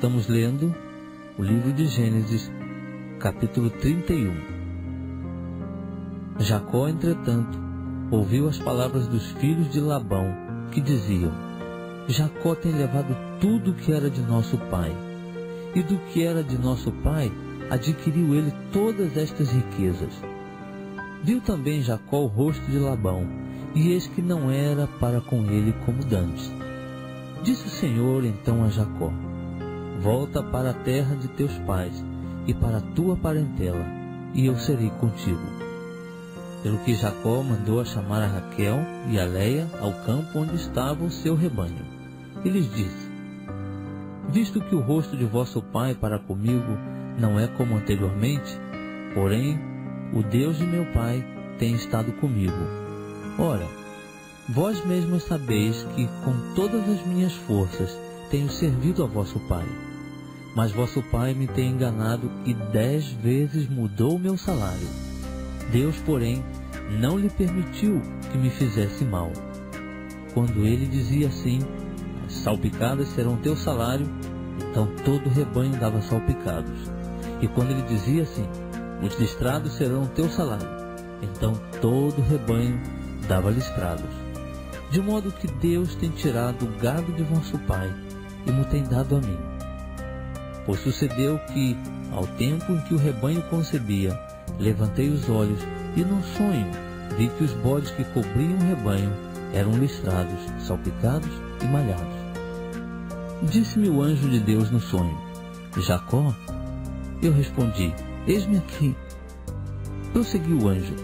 Estamos lendo o livro de Gênesis, capítulo 31. Jacó, entretanto, ouviu as palavras dos filhos de Labão, que diziam: Jacó tem levado tudo o que era de nosso pai, e do que era de nosso pai adquiriu ele todas estas riquezas. Viu também Jacó o rosto de Labão, e eis que não era para com ele como dantes. Disse o Senhor então a Jacó: volta para a terra de teus pais e para a tua parentela, e eu serei contigo. Pelo que Jacó mandou chamar a Raquel e a Leia ao campo onde estava o seu rebanho, e lhes disse: visto que o rosto de vosso pai para comigo não é como anteriormente, porém o Deus de meu pai tem estado comigo. Ora, vós mesmos sabeis que com todas as minhas forças tenho servido a vosso pai. Mas vosso pai me tem enganado e 10 vezes mudou o meu salário. Deus, porém, não lhe permitiu que me fizesse mal. Quando ele dizia assim: as salpicadas serão teu salário, então todo o rebanho dava salpicados. E quando ele dizia assim: os listrados serão teu salário, então todo o rebanho dava listrados. De modo que Deus tem tirado o gado de vosso pai e mo tem dado a mim. Pois sucedeu que, ao tempo em que o rebanho concebia, levantei os olhos e num sonho vi que os bodes que cobriam o rebanho eram listrados, salpicados e malhados. Disse-me o anjo de Deus no sonho: Jacó? Eu respondi: eis-me aqui. Prosseguiu o anjo: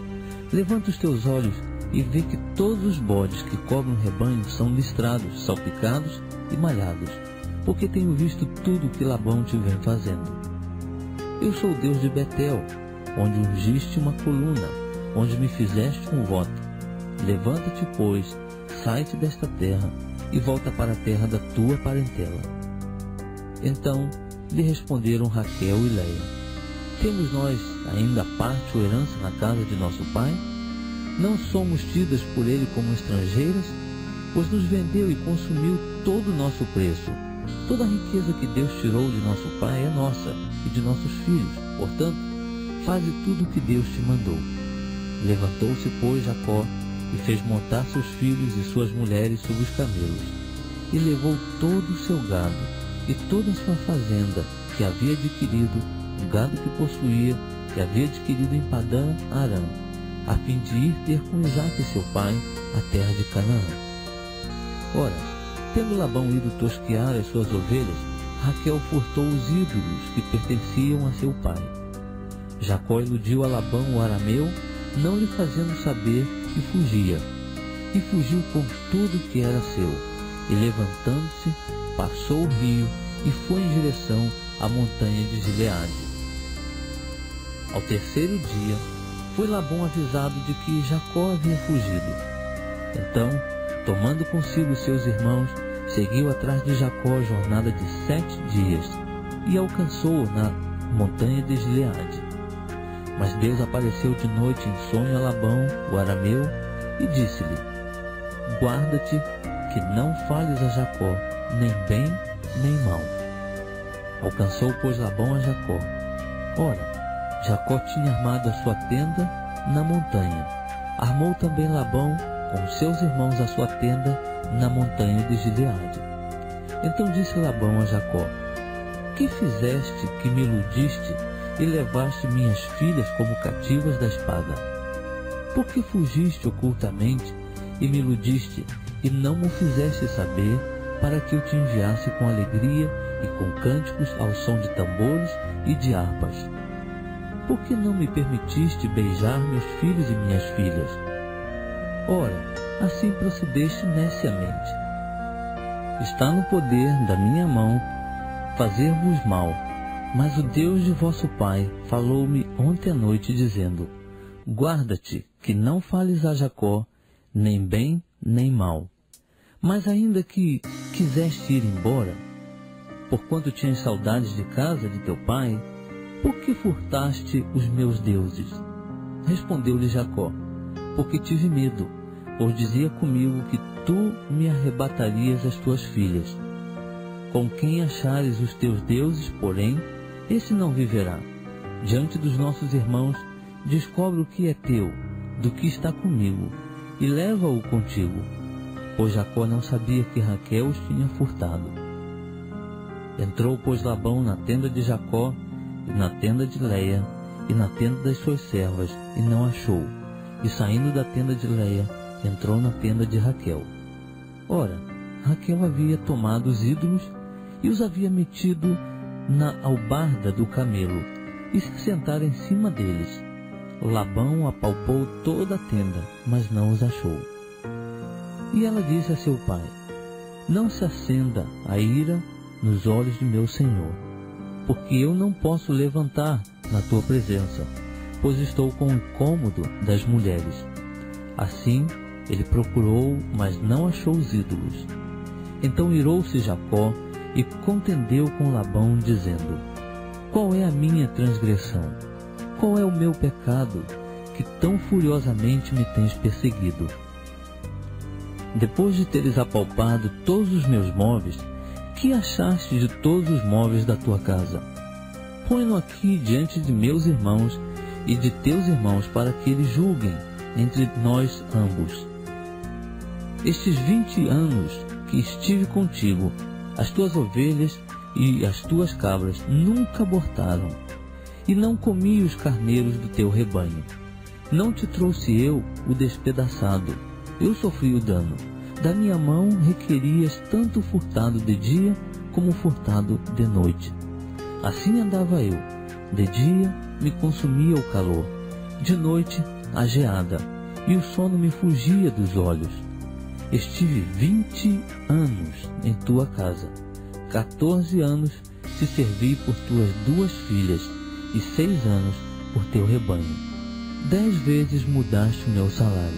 levanta os teus olhos e vê que todos os bodes que cobrem o rebanho são listrados, salpicados e malhados, porque tenho visto tudo o que Labão te vem fazendo. Eu sou o Deus de Betel, onde ungiste uma coluna, onde me fizeste um voto. Levanta-te, pois, sai-te desta terra e volta para a terra da tua parentela. Então lhe responderam Raquel e Leia: temos nós ainda parte ou herança na casa de nosso pai? Não somos tidas por ele como estrangeiras? Pois nos vendeu e consumiu todo o nosso preço. Toda a riqueza que Deus tirou de nosso pai é nossa e de nossos filhos. Portanto, faze tudo o que Deus te mandou. Levantou-se, pois, Jacó e fez montar seus filhos e suas mulheres sobre os camelos, e levou todo o seu gado e toda a sua fazenda que havia adquirido, o gado que possuía, que havia adquirido em Padã Arã, a fim de ir ter com Isaque seu pai a terra de Canaã. Ora, tendo Labão ido tosquear as suas ovelhas, Raquel furtou os ídolos que pertenciam a seu pai. Jacó iludiu a Labão o arameu, não lhe fazendo saber que fugia, e fugiu com tudo que era seu, e levantando-se, passou o rio e foi em direção à montanha de Gileade. Ao terceiro dia, foi Labão avisado de que Jacó havia fugido. Então, tomando consigo seus irmãos, seguiu atrás de Jacó a jornada de 7 dias, e alcançou-o na montanha de Gileade. Mas Deus apareceu de noite em sonho a Labão, o arameu, e disse-lhe: guarda-te, que não fales a Jacó, nem bem, nem mal. Alcançou, pois, Labão a Jacó. Ora, Jacó tinha armado a sua tenda na montanha. Armou também Labão com seus irmãos a sua tenda na montanha de Gileade. Então disse Labão a Jacó: que fizeste que me iludiste e levaste minhas filhas como cativas da espada? Por que fugiste ocultamente e me iludiste e não me fizeste saber, para que eu te enviasse com alegria e com cânticos ao som de tambores e de harpas? Por que não me permitiste beijar meus filhos e minhas filhas? Ora, assim procedeste neciamente. Está no poder da minha mão fazer-vos mal, mas o Deus de vosso pai falou-me ontem à noite, dizendo: guarda-te, que não fales a Jacó, nem bem, nem mal. Mas ainda que quiseste ir embora, porquanto tinhas saudades de casa de teu pai, por que furtaste os meus deuses? Respondeu-lhe Jacó: porque tive medo, pois dizia comigo que tu me arrebatarias as tuas filhas. Com quem achares os teus deuses, porém, esse não viverá. Diante dos nossos irmãos, descobre o que é teu, do que está comigo, e leva-o contigo. Pois Jacó não sabia que Raquel os tinha furtado. Entrou, pois, Labão na tenda de Jacó, e na tenda de Leia, e na tenda das suas servas, e não achou. E saindo da tenda de Leia, entrou na tenda de Raquel. Ora, Raquel havia tomado os ídolos e os havia metido na albarda do camelo, e se assentara em cima deles. Labão apalpou toda a tenda, mas não os achou. E ela disse a seu pai: não se acenda a ira nos olhos de meu senhor, porque eu não posso levantar na tua presença, pois estou com o incômodo das mulheres. Assim ele procurou, mas não achou os ídolos. Então irou-se Jacó e contendeu com Labão, dizendo: qual é a minha transgressão? Qual é o meu pecado, que tão furiosamente me tens perseguido? Depois de teres apalpado todos os meus móveis, que achaste de todos os móveis da tua casa? Põe-no aqui diante de meus irmãos e de teus irmãos, para que eles julguem entre nós ambos. Estes 20 anos que estive contigo, as tuas ovelhas e as tuas cabras nunca abortaram, e não comi os carneiros do teu rebanho. Não te trouxe eu o despedaçado, eu sofri o dano. Da minha mão requerias tanto furtado de dia como furtado de noite. Assim andava eu. De dia me consumia o calor, de noite a geada, e o sono me fugia dos olhos. Estive 20 anos em tua casa, 14 anos te servi por tuas 2 filhas, e 6 anos por teu rebanho. 10 vezes mudaste o meu salário.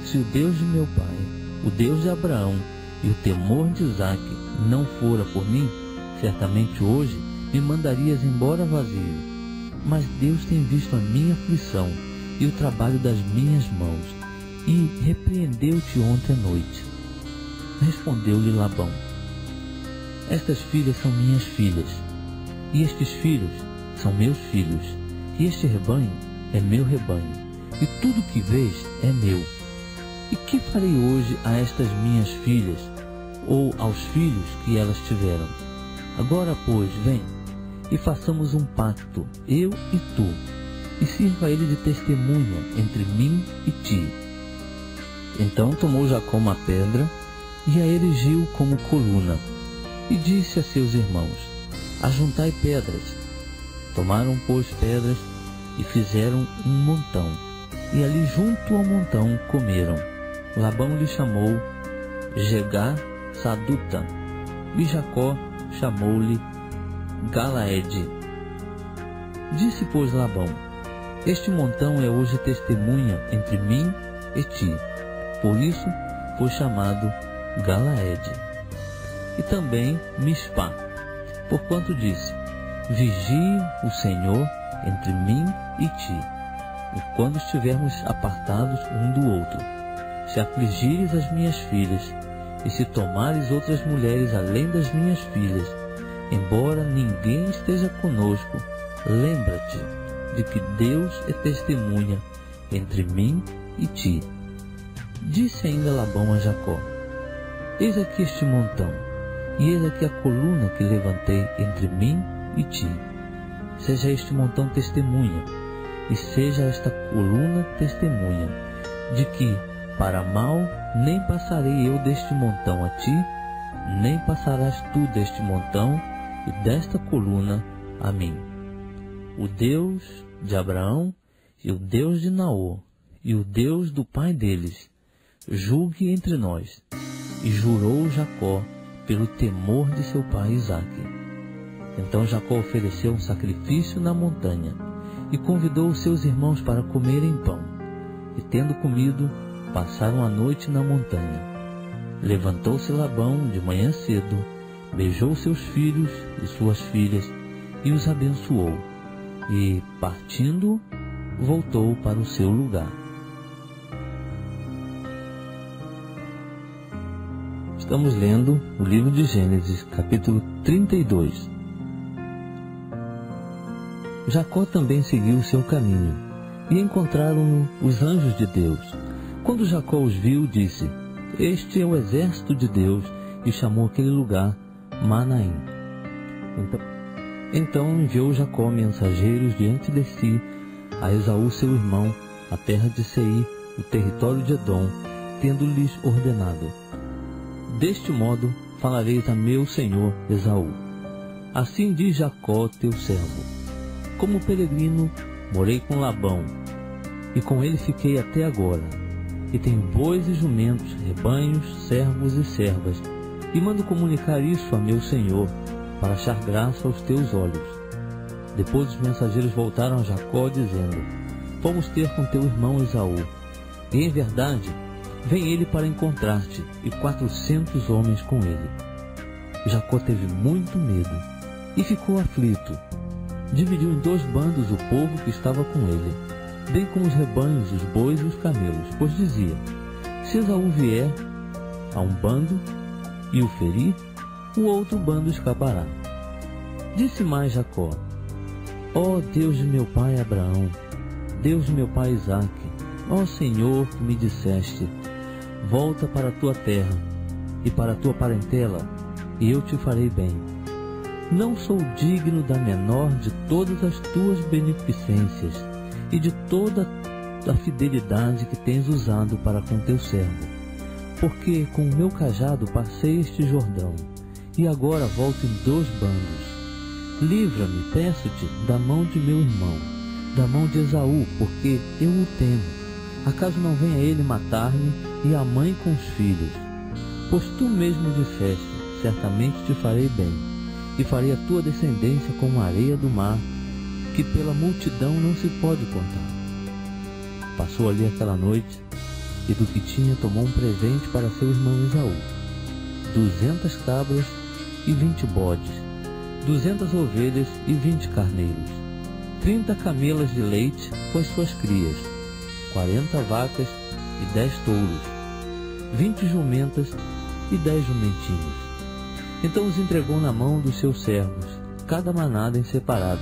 Se o Deus de meu pai, o Deus de Abraão e o temor de Isaque não fora por mim, certamente hoje me mandarias embora vazio. Mas Deus tem visto a minha aflição e o trabalho das minhas mãos, e repreendeu-te ontem à noite. Respondeu-lhe Labão: estas filhas são minhas filhas, e estes filhos são meus filhos, e este rebanho é meu rebanho, e tudo que vês é meu. E que farei hoje a estas minhas filhas, ou aos filhos que elas tiveram? Agora, pois, vem, e façamos um pacto, eu e tu, e sirva ele de testemunha entre mim e ti. Então tomou Jacó uma pedra, e a erigiu como coluna, e disse a seus irmãos: ajuntai pedras. Tomaram, pois, pedras, e fizeram um montão, e ali junto ao montão comeram. Labão lhe chamou Jegar-Saduta, e Jacó chamou-lhe Galaede. Disse, pois, Labão: este montão é hoje testemunha entre mim e ti. Por isso foi chamado Galaede. E também Mispá, porquanto disse: vigie o Senhor entre mim e ti, e quando estivermos apartados um do outro, se afligires as minhas filhas, e se tomares outras mulheres além das minhas filhas, embora ninguém esteja conosco, lembra-te de que Deus é testemunha entre mim e ti. Disse ainda Labão a Jacó: eis aqui este montão, e eis aqui a coluna que levantei entre mim e ti. Seja este montão testemunha, e seja esta coluna testemunha, de que, para mal, nem passarei eu deste montão a ti, nem passarás tu deste montão e desta coluna a mim. O Deus de Abraão e o Deus de Naor e o Deus do pai deles julgue entre nós. E jurou Jacó pelo temor de seu pai Isaque. Então Jacó ofereceu um sacrifício na montanha e convidou os seus irmãos para comerem pão. E tendo comido, passaram a noite na montanha. Levantou-se Labão de manhã cedo, beijou seus filhos e suas filhas e os abençoou. E, partindo, voltou para o seu lugar. Estamos lendo o livro de Gênesis, capítulo 32. Jacó também seguiu o seu caminho, e encontraram-no os anjos de Deus. Quando Jacó os viu, disse: Este é o exército de Deus, e chamou aquele lugar Manaim. Então enviou Jacó mensageiros diante de si a Esaú seu irmão, a terra de Seir, o território de Edom, tendo-lhes ordenado: Deste modo falareis a meu senhor Esaú: Assim diz Jacó teu servo: Como peregrino morei com Labão, e com ele fiquei até agora, e tenho bois e jumentos, rebanhos, servos e servas, e mando comunicar isso a meu senhor, para achar graça aos teus olhos. Depois os mensageiros voltaram a Jacó, dizendo: Fomos ter com teu irmão Esaú, e em verdade vem ele para encontrar-te, e 400 homens com ele. Jacó teve muito medo, e ficou aflito. Dividiu em 2 bandos o povo que estava com ele, bem como os rebanhos, os bois e os camelos, pois dizia: Se Esaú vier a um bando e o ferir, o outro bando escapará. Disse mais Jacó: Ó Deus de meu pai Abraão, Deus de meu pai Isaque, ó Senhor que me disseste: Volta para a tua terra e para a tua parentela, e eu te farei bem. Não sou digno da menor de todas as tuas beneficências e de toda a fidelidade que tens usado para com teu servo, porque com o meu cajado passei este Jordão, e agora volto em 2 bandos. Livra-me, peço-te, da mão de meu irmão, da mão de Esaú, porque eu o temo. Acaso não venha ele matar-me e a mãe com os filhos? Pois tu mesmo disseste: Certamente te farei bem, e farei a tua descendência como a areia do mar, que pela multidão não se pode contar. Passou ali aquela noite, e do que tinha tomou um presente para seu irmão Esaú: 200 cabras e 20 bodes, 200 ovelhas e 20 carneiros, 30 camelas de leite com as suas crias, 40 vacas e 10 touros, 20 jumentas e 10 jumentinhos. Então os entregou na mão dos seus servos, cada manada em separado,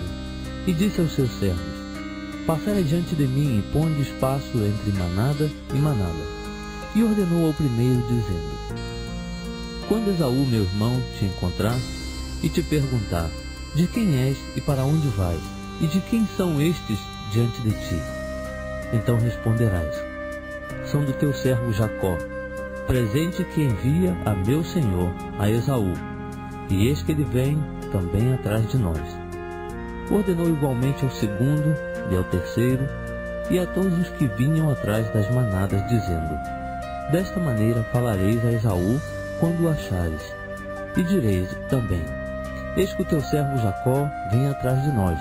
e disse aos seus servos: Passai adiante de mim e ponde espaço entre manada e manada. E ordenou ao primeiro, dizendo: Quando Esaú, meu irmão, te encontrar e te perguntar: De quem és e para onde vais? E de quem são estes diante de ti? Então responderás: São do teu servo Jacó, presente que envia a meu senhor, a Esaú, e eis que ele vem também atrás de nós. Ordenou igualmente ao segundo e ao terceiro, e a todos os que vinham atrás das manadas, dizendo: Desta maneira falareis a Esaú quando o achares, e direis também: Eis que o teu servo Jacó vem atrás de nós,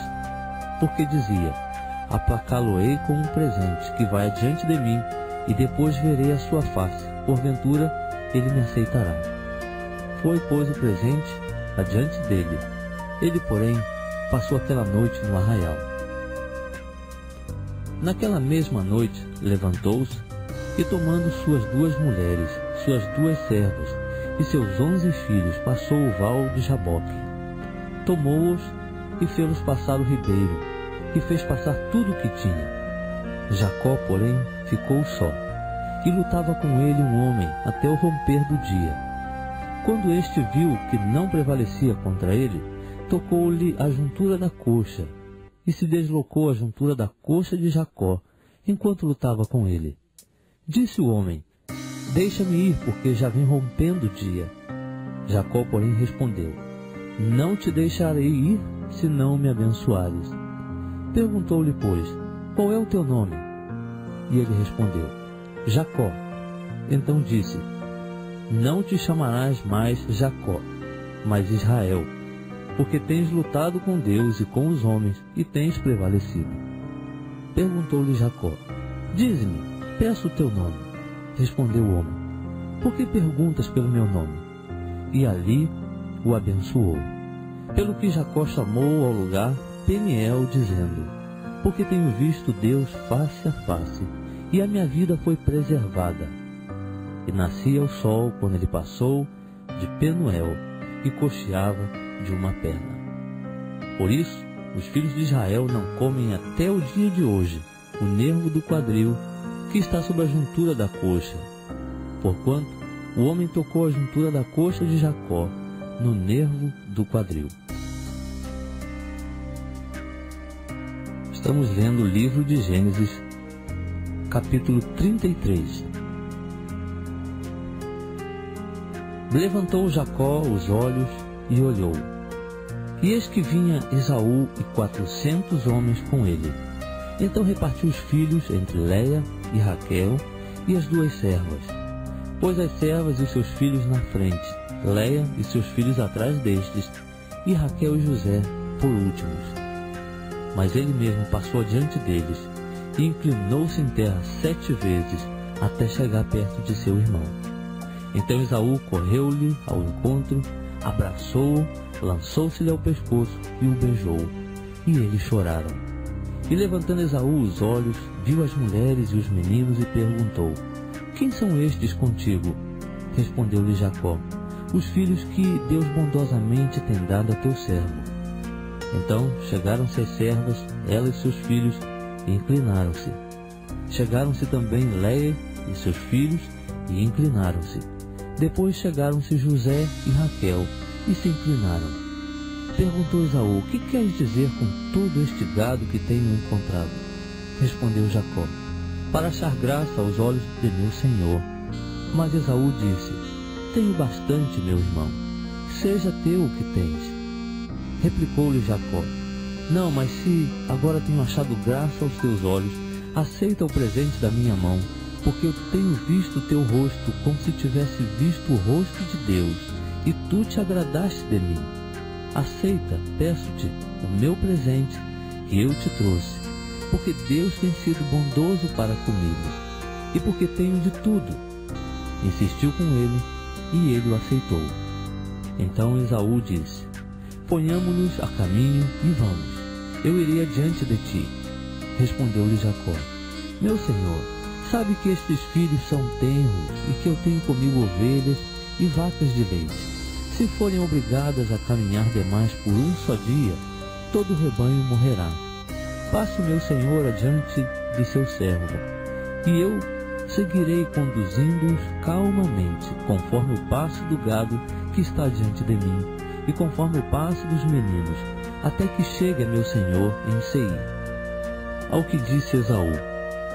porque dizia: Aplacá-lo-ei com um presente que vai adiante de mim, e depois verei a sua face, porventura ele me aceitará. Foi, pois, o presente adiante dele. Ele, porém, passou aquela noite no arraial. Naquela mesma noite levantou-se, e tomando suas 2 mulheres, suas 2 servas e seus 11 filhos, passou o val de Jaboque. Tomou-os e fê-los passar o ribeiro, e fez passar tudo o que tinha. Jacó, porém, ficou só, e lutava com ele um homem até o romper do dia. Quando este viu que não prevalecia contra ele, tocou-lhe a juntura da coxa, e se deslocou a juntura da coxa de Jacó, enquanto lutava com ele. Disse o homem: Deixa-me ir, porque já vem rompendo o dia. Jacó, porém, respondeu: Não te deixarei ir, se não me abençoares. Perguntou-lhe, pois: Qual é o teu nome? E ele respondeu: Jacó. Então disse: Não te chamarás mais Jacó, mas Israel, porque tens lutado com Deus e com os homens, e tens prevalecido. Perguntou-lhe Jacó: Dize-me, peço o teu nome. Respondeu o homem: Por que perguntas pelo meu nome? E ali o abençoou. Pelo que Jacó chamou ao lugar Peniel, dizendo: Porque tenho visto Deus face a face, e a minha vida foi preservada. e nascia o sol quando ele passou de Penuel e cocheava de uma perna. Por isso, os filhos de Israel não comem até o dia de hoje o nervo do quadril que está sobre a juntura da coxa, porquanto o homem tocou a juntura da coxa de Jacó no nervo do quadril. Estamos lendo o livro de Gênesis, capítulo 33. Levantou Jacó os olhos e olhou, e eis que vinha Esaú e 400 homens com ele. Então repartiu os filhos entre Léia e Raquel e as 2 servas. Pôs as servas e seus filhos na frente, Léia e seus filhos atrás destes, e Raquel e José por últimos. Mas ele mesmo passou adiante deles, e inclinou-se em terra 7 vezes, até chegar perto de seu irmão. Então Esaú correu-lhe ao encontro, abraçou-o, lançou-se-lhe ao pescoço e o beijou, e eles choraram. E levantando Esaú os olhos, viu as mulheres e os meninos e perguntou: quem são estes contigo? Respondeu-lhe Jacó: os filhos que Deus bondosamente tem dado a teu servo. Então chegaram-se as servas, ela e seus filhos, e inclinaram-se. Chegaram-se também Léia e seus filhos, e inclinaram-se. Depois chegaram-se José e Raquel, e se inclinaram. Perguntou Esaú: que queres dizer com todo este gado que tenho encontrado? Respondeu Jacó: para achar graça aos olhos de meu senhor. Mas Esaú disse: tenho bastante, meu irmão, seja teu o que tens. Replicou-lhe Jacó: não, mas se agora tenho achado graça aos teus olhos, aceita o presente da minha mão, porque eu tenho visto o teu rosto como se tivesse visto o rosto de Deus, e tu te agradaste de mim. Aceita, peço-te, o meu presente que eu te trouxe, porque Deus tem sido bondoso para comigo, e porque tenho de tudo. Insistiu com ele, e ele o aceitou. Então Esaú disse: ponhamo-nos a caminho e vamos, eu irei adiante de ti. Respondeu-lhe Jacó: meu senhor, sabe que estes filhos são tenros e que eu tenho comigo ovelhas e vacas de leite. Se forem obrigadas a caminhar demais por um só dia, todo o rebanho morrerá. Passe meu senhor adiante de seu servo, e eu seguirei conduzindo-os calmamente, conforme o passo do gado que está diante de mim, e conforme o passo dos meninos, até que chegue a meu senhor em Seir. Ao que disse Esaú: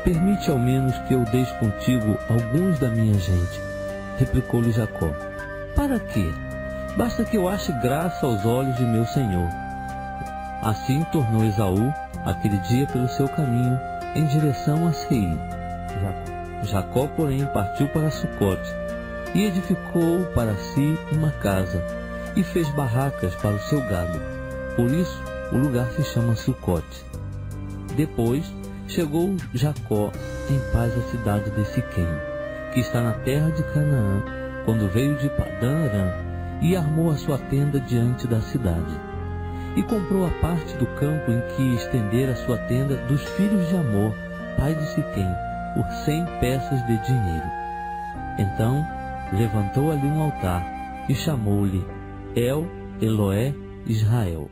permite ao menos que eu deixe contigo alguns da minha gente. Replicou-lhe Jacó: para quê? Basta que eu ache graça aos olhos de meu senhor. Assim tornou Esaú aquele dia pelo seu caminho em direção a Seir. Jacó, porém, partiu para Sucote e edificou para si uma casa e fez barracas para o seu gado. Por isso o lugar se chama Sucote. Depois chegou Jacó em paz à cidade de Siquém, que está na terra de Canaã, quando veio de Padã Arã, e armou a sua tenda diante da cidade. E comprou a parte do campo em que estendera a sua tenda dos filhos de Amor, pai de Siquém, por 100 peças de dinheiro. Então levantou ali um altar e chamou-lhe El Eloé Israel.